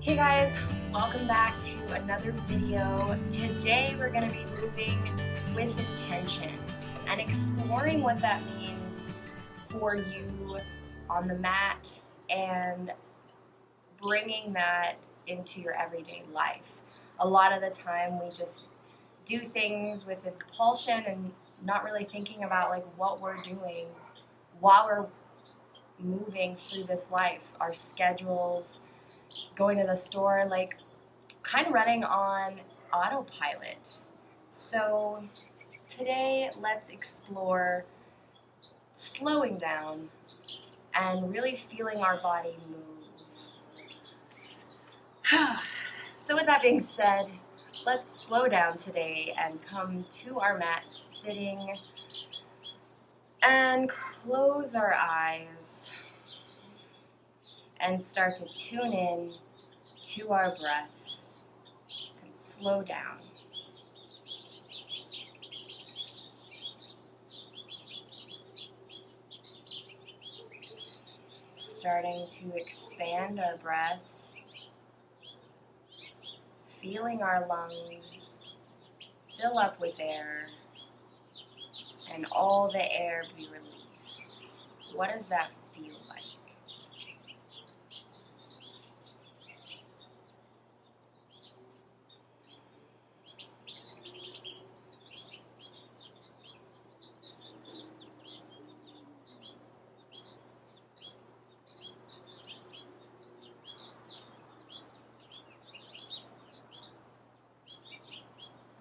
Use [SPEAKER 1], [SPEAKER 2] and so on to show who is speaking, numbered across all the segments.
[SPEAKER 1] Hey guys, welcome back to another video. Today we're going to be moving with intention and exploring what that means for you on the mat and bringing that into your everyday life. A lot of the time we just do things with impulsion and not really thinking about what we're doing while we're moving through this life, our schedules, going to the store, kind of running on autopilot. So today let's explore slowing down and really feeling our body move. So with that being said, let's slow down today and come to our mats, sitting, and close our eyes and start to tune in to our breath and slow down. Starting to expand our breath, feeling our lungs fill up with air and all the air be released. What does that feel like?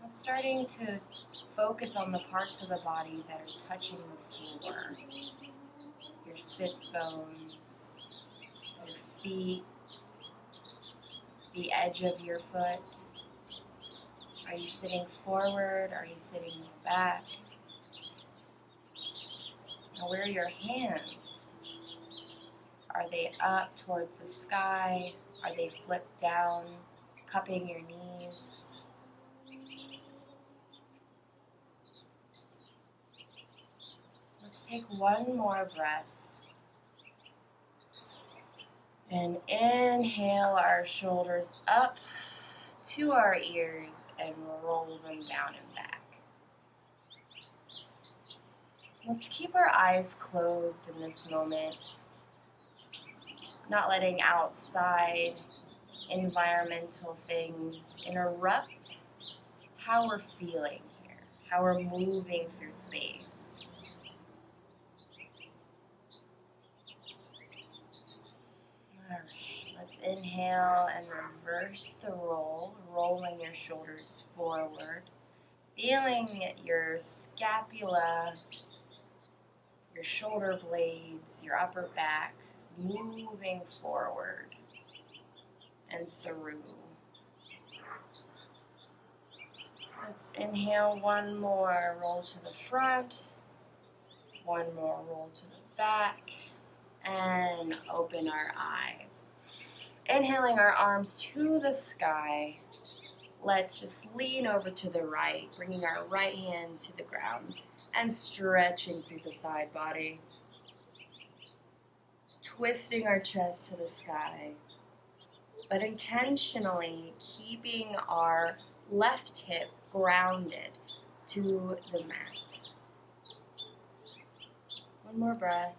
[SPEAKER 1] Starting to focus on the parts of the body that are touching the floor. Your sits bones, your feet, the edge of your foot. Are you sitting forward? Are you sitting back? Now where are your hands? Are they up towards the sky? Are they flipped down, cupping your knees? Let's take one more breath. And inhale our shoulders up to our ears and roll them down and back. Let's keep our eyes closed in this moment, not letting outside environmental things interrupt how we're feeling here, how we're moving through space. Alright, let's inhale and reverse the roll, rolling your shoulders forward, feeling your scapula, your shoulder blades, your upper back moving forward and through. Let's inhale one more, roll to the front, one more roll to the back, and open our eyes. Inhaling our arms to the sky. Let's just lean over to the right, bringing our right hand to the ground and stretching through the side body. Twisting our chest to the sky, but intentionally keeping our left hip grounded to the mat. One more breath.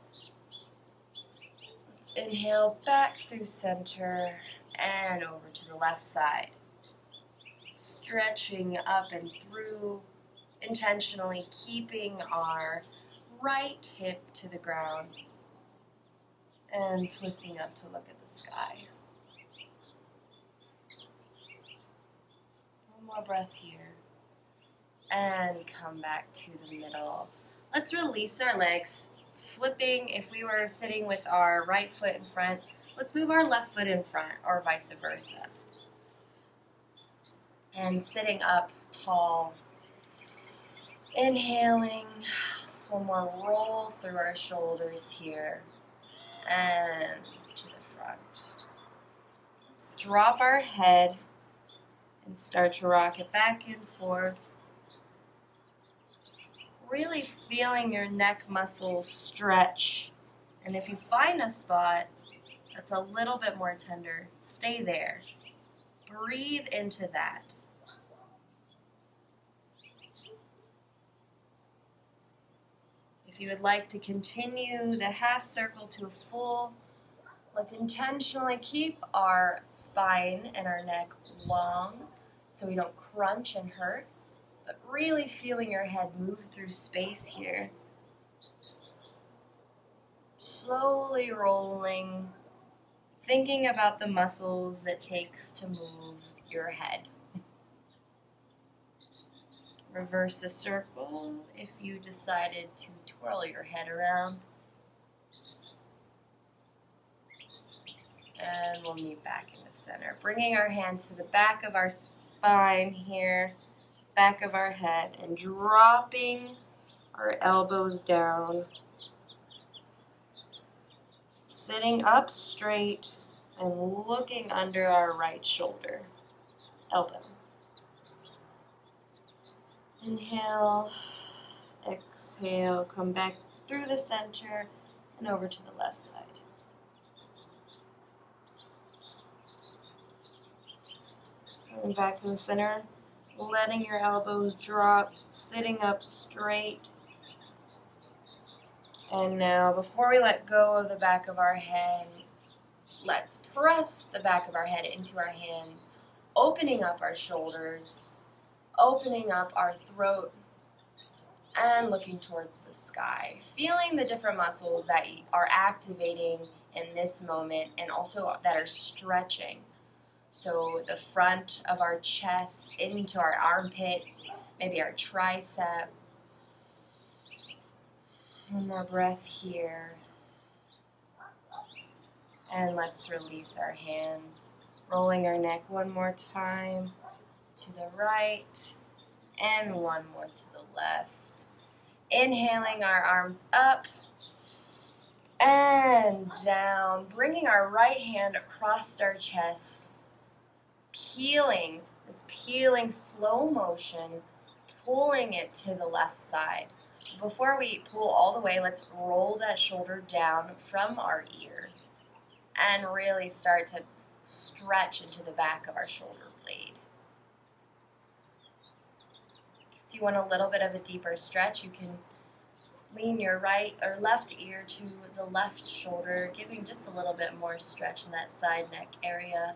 [SPEAKER 1] Let's inhale back through center and over to the left side. Stretching up and through, intentionally keeping our right hip to the ground and twisting up to look at the sky. One more breath here and come back to the middle. Let's release our legs, flipping. If we were sitting with our right foot in front, let's move our left foot in front or vice versa. And sitting up tall, inhaling. Let's one more roll through our shoulders here and to the front. Let's drop our head and start to rock it back and forth. Really feeling your neck muscles stretch. And if you find a spot that's a little bit more tender, stay there. Breathe into that. If you would like to continue the half circle to a full, let's intentionally keep our spine and our neck long so we don't crunch and hurt, but really feeling your head move through space here. Slowly rolling, thinking about the muscles it takes to move your head. Reverse the circle if you decided to twirl your head around. And we'll meet back in the center. Bringing our hands to the back of our spine here, back of our head, and dropping our elbows down. Sitting up straight and looking under our right shoulder, elbow. Inhale, exhale, come back through the center and over to the left side. Coming back to the center, letting your elbows drop, sitting up straight. And now, before we let go of the back of our head, let's press the back of our head into our hands, opening up our shoulders, opening up our throat, and looking towards the sky. Feeling the different muscles that are activating in this moment and also that are stretching. So the front of our chest into our armpits, maybe our tricep. One more breath here. And let's release our hands. Rolling our neck one more time to the right and one more to the left. Inhaling our arms up and down. Bringing our right hand across our chest. Peeling slow motion, pulling it to the left side. Before we pull all the way, let's roll that shoulder down from our ear and really start to stretch into the back of our shoulder blade. If you want a little bit of a deeper stretch, you can lean your right or left ear to the left shoulder, giving just a little bit more stretch in that side neck area.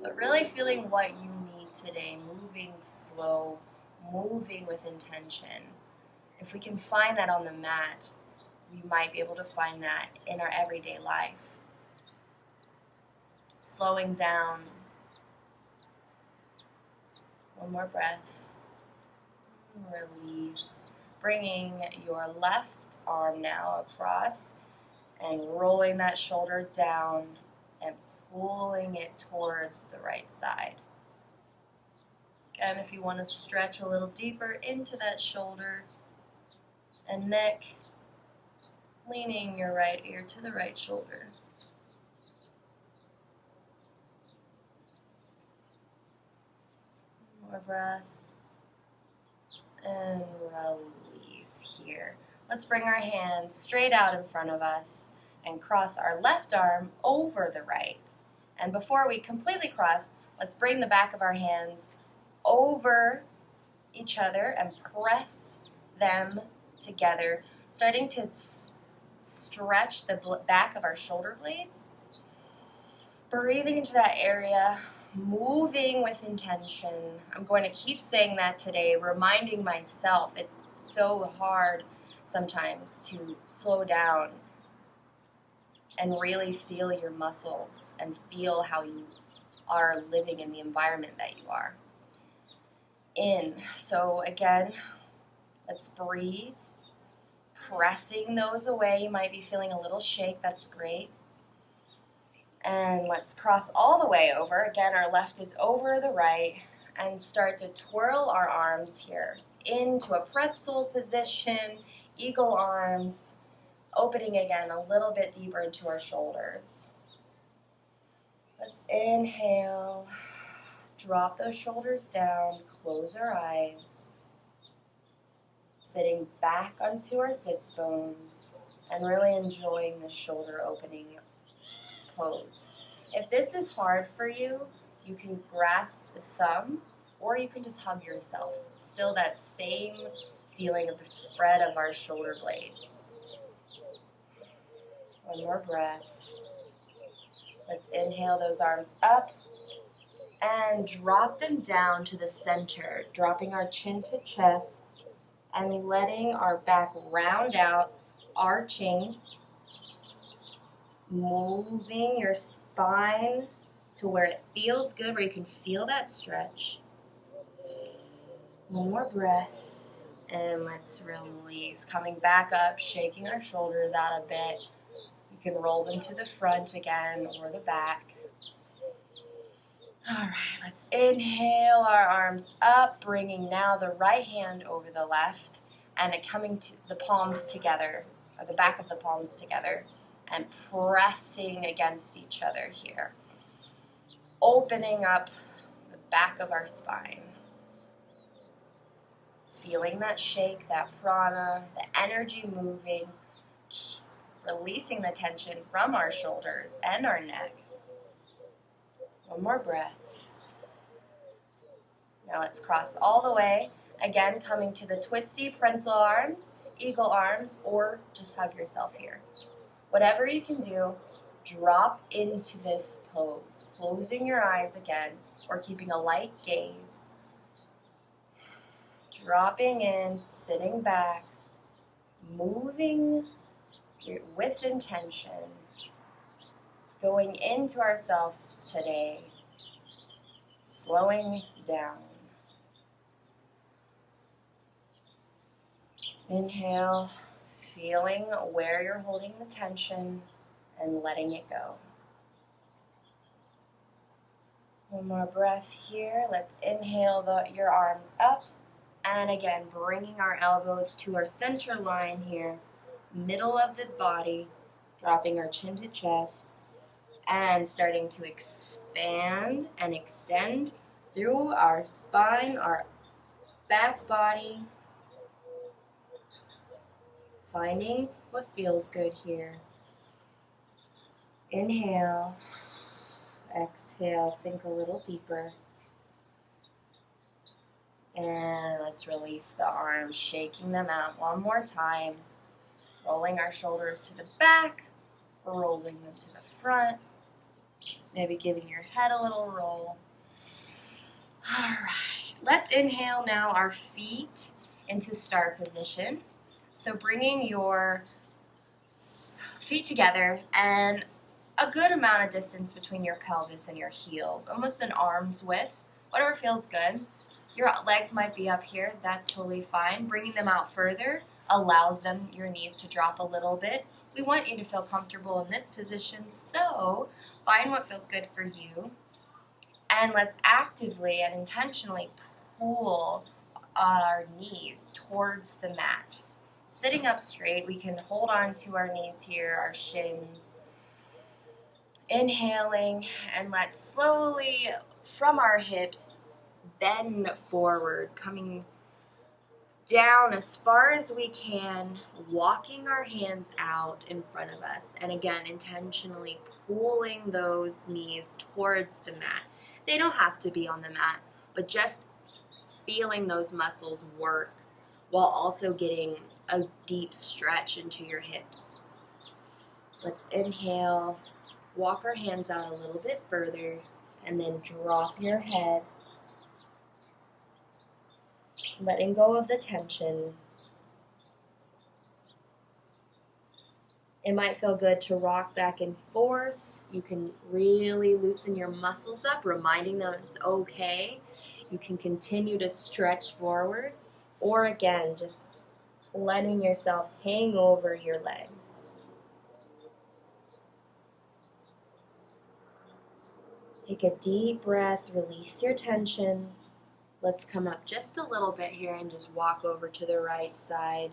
[SPEAKER 1] But really feeling what you need today, moving slow, moving with intention. If we can find that on the mat, we might be able to find that in our everyday life. Slowing down. One more breath. Release. Bringing your left arm now across and rolling that shoulder down and pulling it towards the right side. Again, if you want to stretch a little deeper into that shoulder and neck, leaning your right ear to the right shoulder. More breath. And release here. Let's bring our hands straight out in front of us and cross our left arm over the right. And before we completely cross, let's bring the back of our hands over each other and press them together, starting to stretch the back of our shoulder blades. Breathing into that area, moving with intention. I'm going to keep saying that today, reminding myself it's so hard sometimes to slow down and really feel your muscles and feel how you are living in the environment that you are in. So again, let's breathe, pressing those away. You might be feeling a little shake, that's great. And let's cross all the way over. Again, our left is over the right, and start to twirl our arms here into a pretzel position, eagle arms, opening again a little bit deeper into our shoulders. Let's inhale, drop those shoulders down, close our eyes, sitting back onto our sits bones and really enjoying the shoulder opening pose. If this is hard for you, you can grasp the thumb or you can just hug yourself. Still that same feeling of the spread of our shoulder blades. One more breath. Let's inhale those arms up and drop them down to the center, dropping our chin to chest and letting our back round out, arching, moving your spine to where it feels good, where you can feel that stretch. One more breath, and let's release. Coming back up, shaking our shoulders out a bit. You can roll them to the front again or the back. All right, let's inhale our arms up, bringing now the right hand over the left, and coming to the palms together, or the back of the palms together, and pressing against each other here. Opening up the back of our spine. Feeling that shake, that prana, the energy moving, releasing the tension from our shoulders and our neck. One more breath. Now let's cross all the way. Again, coming to the twisty pencil arms, eagle arms, or just hug yourself here. Whatever you can do, drop into this pose, closing your eyes again, or keeping a light gaze. Dropping in, sitting back, moving with intention, going into ourselves today, slowing down. Inhale, feeling where you're holding the tension and letting it go. One more breath here. Let's inhale your arms up. And again, bringing our elbows to our center line here, middle of the body, dropping our chin to chest, and starting to expand and extend through our spine, our back body, finding what feels good here. Inhale, exhale, sink a little deeper. And let's release the arms, shaking them out one more time. Rolling our shoulders to the back, rolling them to the front. Maybe giving your head a little roll. All right, let's inhale now our feet into star position. So bringing your feet together and a good amount of distance between your pelvis and your heels, almost an arm's width, whatever feels good. Your legs might be up here, that's totally fine. Bringing them out further allows your knees to drop a little bit. We want you to feel comfortable in this position, so find what feels good for you. And let's actively and intentionally pull our knees towards the mat. Sitting up straight, we can hold on to our knees here, our shins. Inhaling, and let's slowly, from our hips, bend forward, coming down as far as we can, walking our hands out in front of us. And again, intentionally pulling those knees towards the mat. They don't have to be on the mat, but just feeling those muscles work while also getting a deep stretch into your hips. Let's inhale, walk our hands out a little bit further, and then drop your head. Letting go of the tension. It might feel good to rock back and forth. You can really loosen your muscles up, reminding them it's okay. You can continue to stretch forward, or again, just letting yourself hang over your legs. Take a deep breath, release your tension. Let's come up just a little bit here and just walk over to the right side.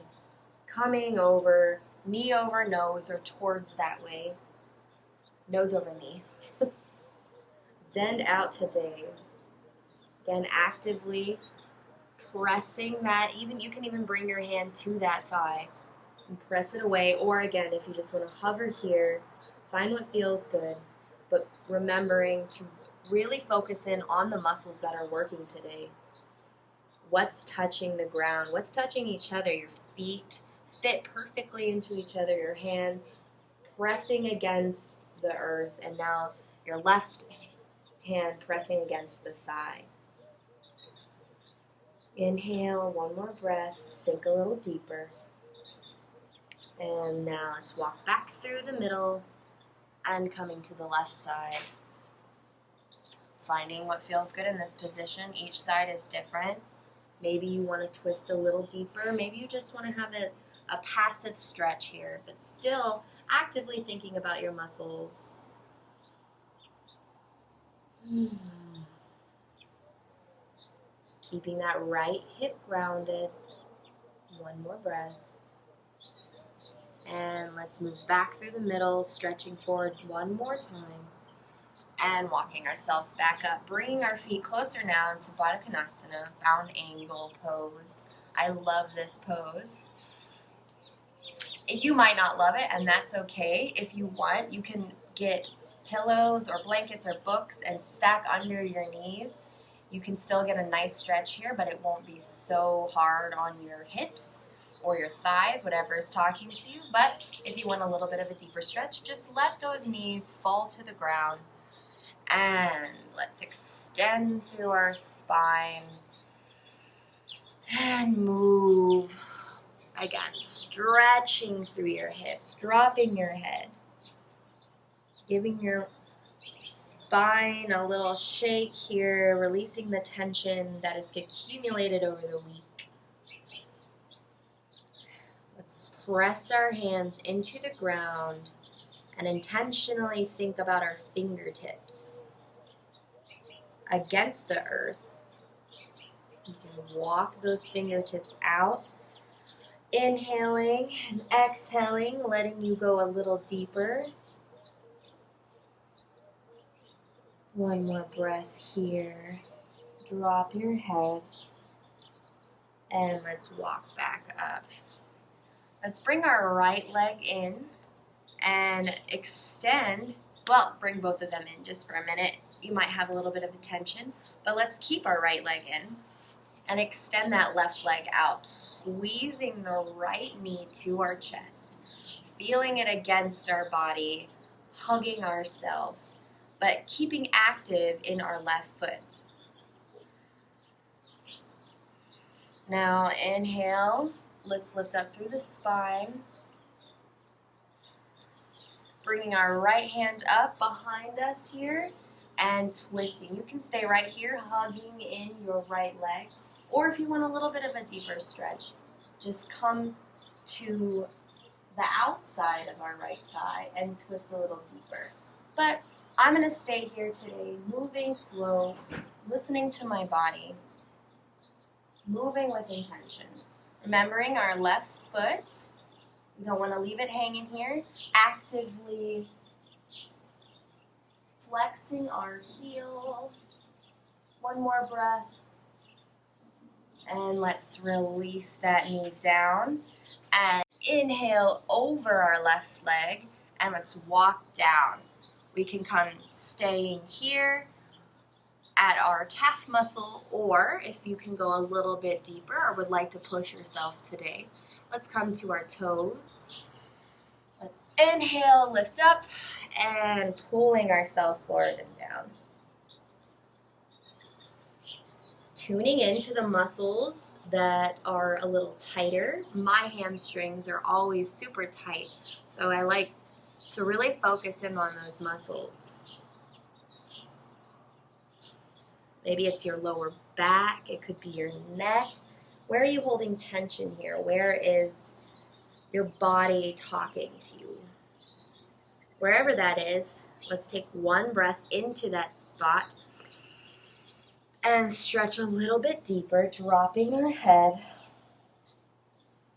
[SPEAKER 1] Coming over, knee over nose or towards that way. Nose over knee. Bend out today. Again, actively pressing that. You can even bring your hand to that thigh and press it away. Or again, if you just want to hover here, find what feels good. but remembering to really focus in on the muscles that are working today. What's touching the ground? What's touching each other? Your feet fit perfectly into each other, your hand pressing against the earth, and now your left hand pressing against the thigh. Inhale, one more breath, sink a little deeper. And now let's walk back through the middle and coming to the left side. Finding what feels good in this position. Each side is different. Maybe you want to twist a little deeper. Maybe you just want to have a passive stretch here, but still actively thinking about your muscles. Keeping that right hip grounded. One more breath. And let's move back through the middle, stretching forward one more time. And walking ourselves back up, bringing our feet closer now to Baddha Konasana, bound angle pose. I love this pose. You might not love it, and that's okay. If you want, you can get pillows or blankets or books and stack under your knees. You can still get a nice stretch here, but it won't be so hard on your hips or your thighs, whatever is talking to you. But if you want a little bit of a deeper stretch, just let those knees fall to the ground. And let's extend through our spine and move. Again, stretching through your hips, dropping your head, giving your spine a little shake here, releasing the tension that has accumulated over the week. Let's press our hands into the ground and intentionally think about our fingertips against the earth. You can walk those fingertips out, inhaling and exhaling, letting you go a little deeper. One more breath here. Drop your head and let's walk back up. Let's bring our right leg in and extend. Well, bring both of them in just for a minute. You might have a little bit of a tension, but let's keep our right leg in and extend that left leg out, squeezing the right knee to our chest, feeling it against our body, hugging ourselves, but keeping active in our left foot. Now inhale, let's lift up through the spine, bringing our right hand up behind us here and twisting. You can stay right here, hugging in your right leg, or if you want a little bit of a deeper stretch, just come to the outside of our right thigh and twist a little deeper. But I'm going to stay here today, moving slow, listening to my body, moving with intention. Remembering our left foot, we don't want to leave it hanging here, actively flexing our heel. One more breath. And let's release that knee down and inhale over our left leg and let's walk down. We can come staying here at our calf muscle, or if you can go a little bit deeper or would like to push yourself today, let's come to our toes. Let's inhale, lift up, and pulling ourselves forward and down. Tuning into the muscles that are a little tighter. My hamstrings are always super tight, so I like to really focus in on those muscles. Maybe it's your lower back, it could be your neck. Where are you holding tension here? Where is your body talking to you? Wherever that is, let's take one breath into that spot and stretch a little bit deeper, dropping our head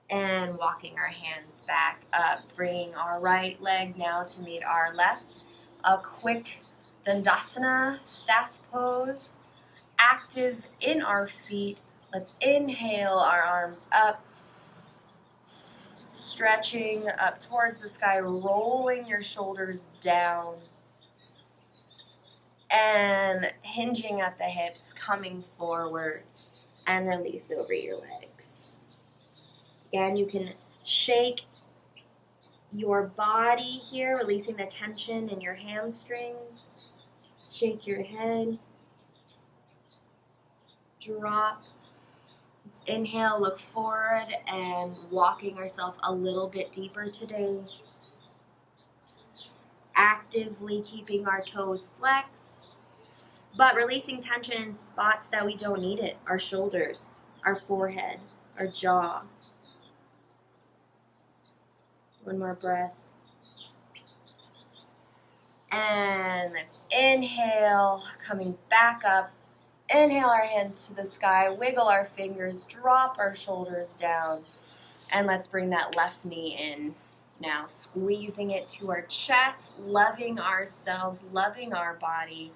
[SPEAKER 1] and walking our hands back up, bringing our right leg now to meet our left. A quick Dandasana staff pose, active in our feet. Let's inhale our arms up, stretching up towards the sky, rolling your shoulders down. and hinging at the hips, coming forward, and release over your legs. Again, you can shake your body here, releasing the tension in your hamstrings. Shake your head. Drop. Let's inhale, look forward, and walking ourselves a little bit deeper today. Actively keeping our toes flexed, but releasing tension in spots that we don't need it. Our shoulders, our forehead, our jaw. One more breath. And let's inhale, coming back up. Inhale our hands to the sky, wiggle our fingers, drop our shoulders down. And let's bring that left knee in. Now squeezing it to our chest, loving ourselves, loving our body,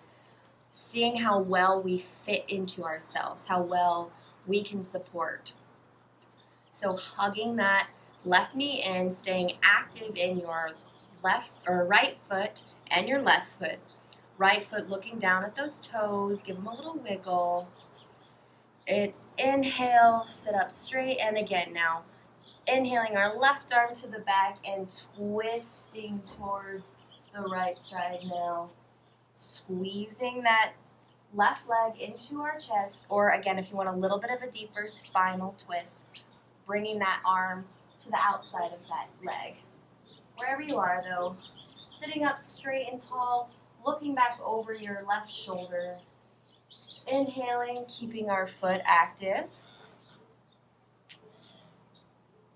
[SPEAKER 1] seeing how well we fit into ourselves, how well we can support. So hugging that left knee in, staying active in your left or right foot and your left foot. Right foot looking down at those toes, give them a little wiggle. It's inhale, sit up straight, and again now inhaling our left arm to the back and twisting towards the right side now. Squeezing that left leg into our chest, or again, if you want a little bit of a deeper spinal twist, bringing that arm to the outside of that leg. Wherever you are though, sitting up straight and tall, looking back over your left shoulder. Inhaling, keeping our foot active.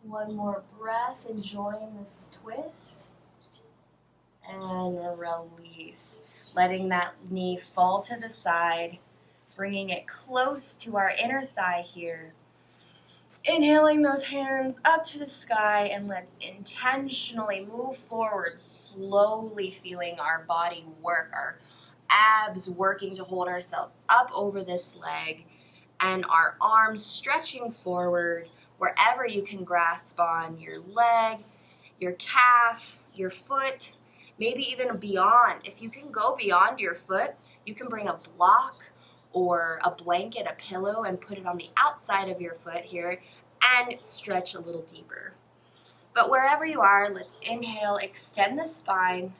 [SPEAKER 1] One more breath, enjoying this twist. And release. Letting that knee fall to the side, bringing it close to our inner thigh here. Inhaling those hands up to the sky, and let's intentionally move forward, slowly feeling our body work, our abs working to hold ourselves up over this leg, and our arms stretching forward wherever you can grasp on your leg, your calf, your foot, maybe even beyond. If you can go beyond your foot, you can bring a block or a blanket, a pillow, and put it on the outside of your foot here and stretch a little deeper. But wherever you are, let's inhale, extend the spine,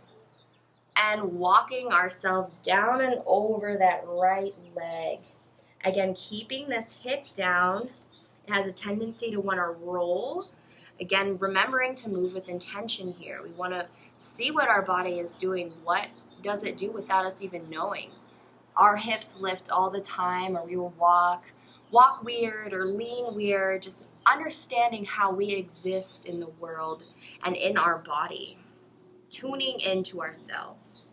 [SPEAKER 1] and walking ourselves down and over that right leg. Again, keeping this hip down. It has a tendency to want to roll. Again, remembering to move with intention here. We want to see what our body is doing. What does it do without us even knowing? Our hips lift all the time, or we will walk weird or lean weird, just understanding how we exist in the world and in our body. Tuning into ourselves.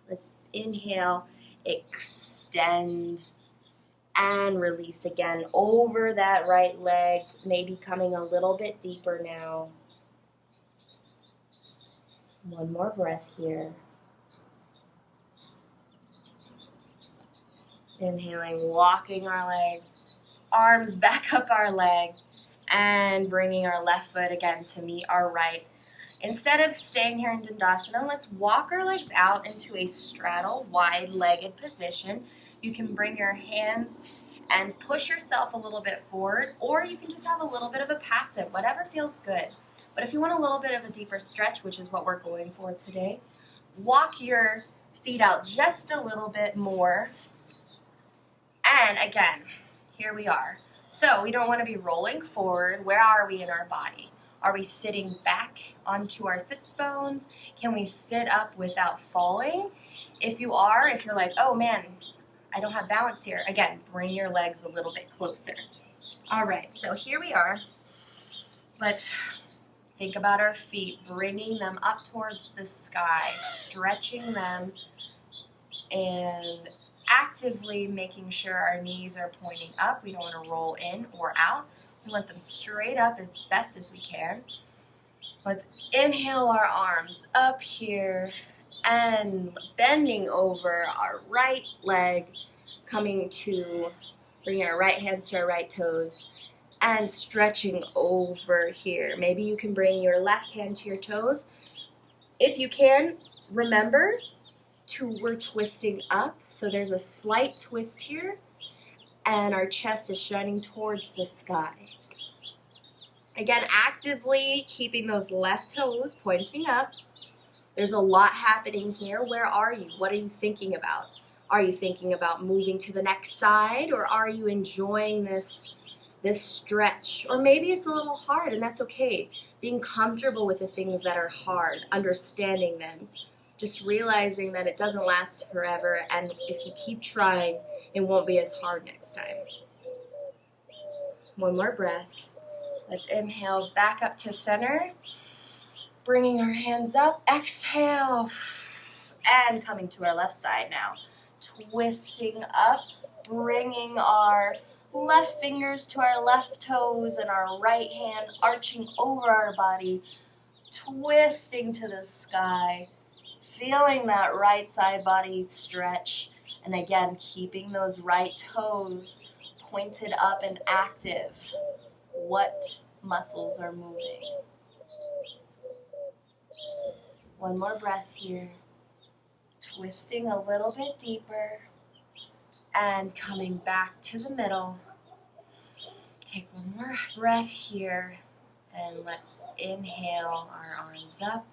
[SPEAKER 1] Let's inhale, extend, and release again over that right leg, maybe coming a little bit deeper now. One more breath here. Inhaling, walking our leg, arms back up our leg, and bringing our left foot again to meet our right. Instead of staying here in Dandasana, let's walk our legs out into a straddle, wide-legged position. You can bring your hands and push yourself a little bit forward, or you can just have a little bit of a passive, whatever feels good. But if you want a little bit of a deeper stretch, which is what we're going for today, walk your feet out just a little bit more. And again, here we are. So we don't want to be rolling forward. Where are we in our body? Are we sitting back onto our sits bones? Can we sit up without falling? If you're like, oh man, I don't have balance here. Again, bring your legs a little bit closer. All right, so here we are. Let's think about our feet, bringing them up towards the sky, stretching them, and actively making sure our knees are pointing up. We don't want to roll in or out. We want them straight up as best as we can. Let's inhale our arms up here and bending over our right leg, coming to bring our right hands to our right toes and stretching over here. Maybe you can bring your left hand to your toes. If you can, Remember, we're twisting up, so there's a slight twist here, and our chest is shining towards the sky. Again, actively keeping those left toes pointing up. There's a lot happening here. Where are you? What are you thinking about? Are you thinking about moving to the next side, or are you enjoying this stretch? Or maybe it's a little hard, and that's okay. Being comfortable with the things that are hard, understanding them, just realizing that it doesn't last forever, and if you keep trying, it won't be as hard next time. One more breath. Let's inhale back up to center. Bringing our hands up. Exhale. And coming to our left side now. Twisting up. Bringing our left fingers to our left toes and our right hand arching over our body. Twisting to the sky. Feeling that right side body stretch. And again, keeping those right toes pointed up and active. What muscles are moving? One more breath here. Twisting a little bit deeper and coming back to the middle. Take one more breath here and let's inhale our arms up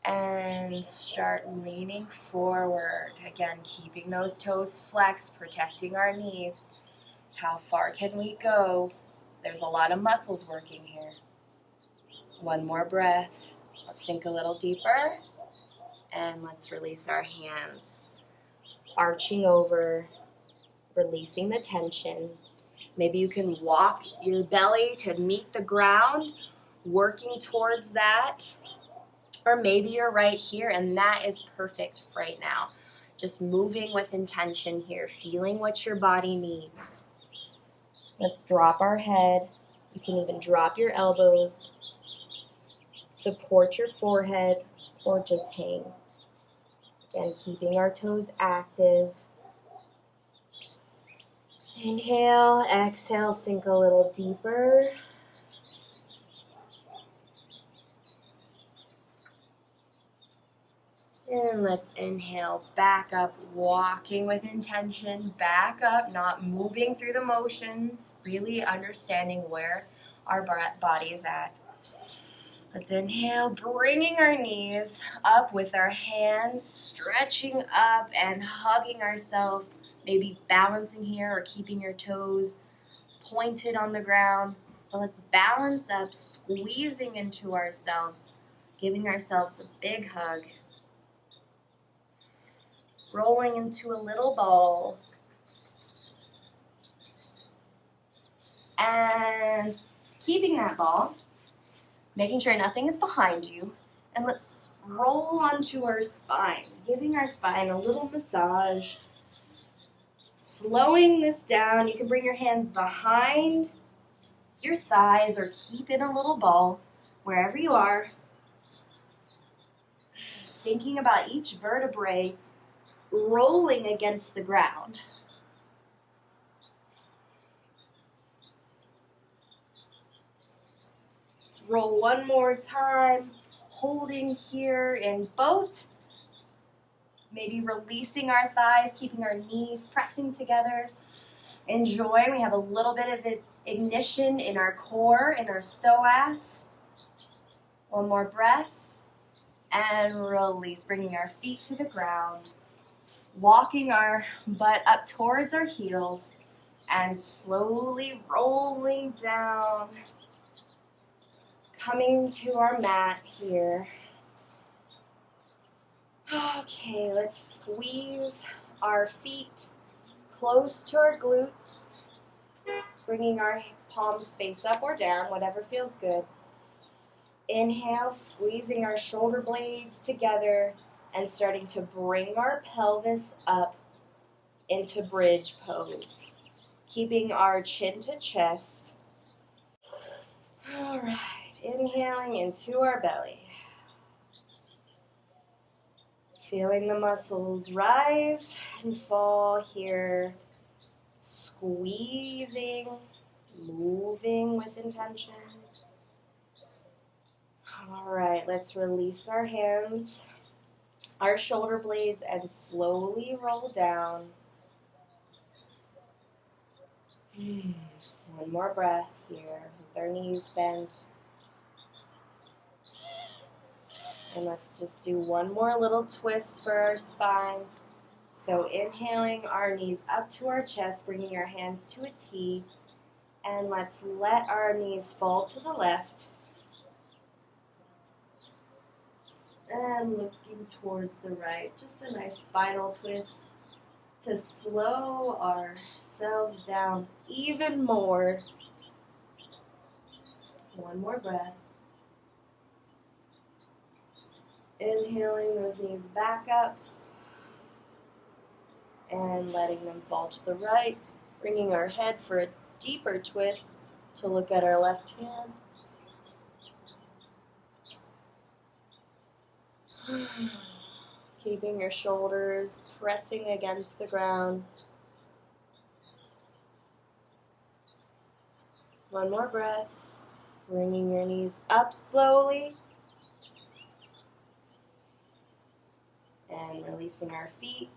[SPEAKER 1] and start leaning forward. Again, keeping those toes flexed, protecting our knees. How far can we go? There's a lot of muscles working here. One more breath. Let's sink a little deeper. And let's release our hands. Arching over, releasing the tension. Maybe you can walk your belly to meet the ground, working towards that. Or maybe you're right here, and that is perfect right now. Just moving with intention here, feeling what your body needs. Let's drop our head. You can even drop your elbows. Support your forehead or just hang. Again, keeping our toes active. Inhale, exhale, sink a little deeper. And let's inhale, back up, walking with intention, back up, not moving through the motions, really understanding where our body is at. Let's inhale, bringing our knees up with our hands, stretching up and hugging ourselves, maybe balancing here or keeping your toes pointed on the ground. But let's balance up, squeezing into ourselves, giving ourselves a big hug. Rolling into a little ball. And keeping that ball, making sure nothing is behind you. And let's roll onto our spine, giving our spine a little massage. Slowing this down, you can bring your hands behind your thighs or keep in a little ball wherever you are. Thinking about each vertebrae rolling against the ground. Let's roll one more time, holding here in boat. Maybe releasing our thighs, keeping our knees pressing together. Enjoy. We have a little bit of ignition in our core, in our psoas. One more breath. And release, bringing our feet to the ground. Walking our butt up towards our heels and slowly rolling down, coming to our mat here. Okay, let's squeeze our feet close to our glutes, bringing our palms face up or down, whatever feels good. Inhale, squeezing our shoulder blades together and starting to bring our pelvis up into bridge pose, keeping our chin to chest. All right, inhaling into our belly. Feeling the muscles rise and fall here, squeezing, moving with intention. All right, let's release our hands, our shoulder blades, and slowly roll down. One more breath here with our knees bent. And let's just do one more little twist for our spine. So inhaling our knees up to our chest, bringing our hands to a T. And let's let our knees fall to the left. And looking towards the right. Just a nice spinal twist to slow ourselves down even more. One more breath. Inhaling those knees back up and letting them fall to the right. Bringing our head for a deeper twist to look at our left hand. Keeping your shoulders pressing against the ground. One more breath. Bringing your knees up slowly. And releasing our feet.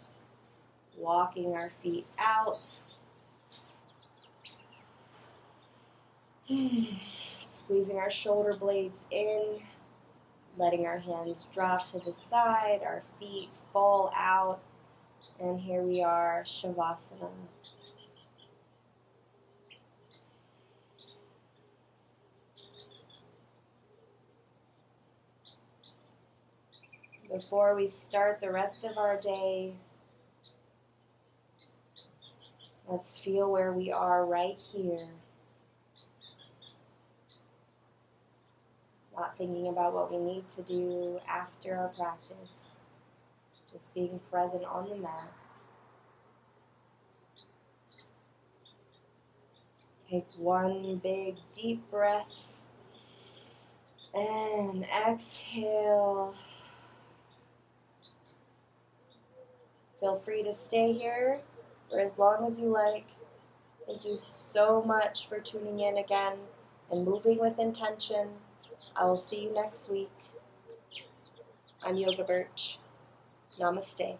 [SPEAKER 1] Walking our feet out. Squeezing our shoulder blades in. Letting our hands drop to the side. Our feet fall out. And here we are, Shavasana. Before we start the rest of our day, let's feel where we are right here. Not thinking about what we need to do after our practice. Just being present on the mat. Take one big deep breath and exhale. Feel free to stay here for as long as you like. Thank you so much for tuning in again and moving with intention. I will see you next week. I'm Yoga Birch. Namaste.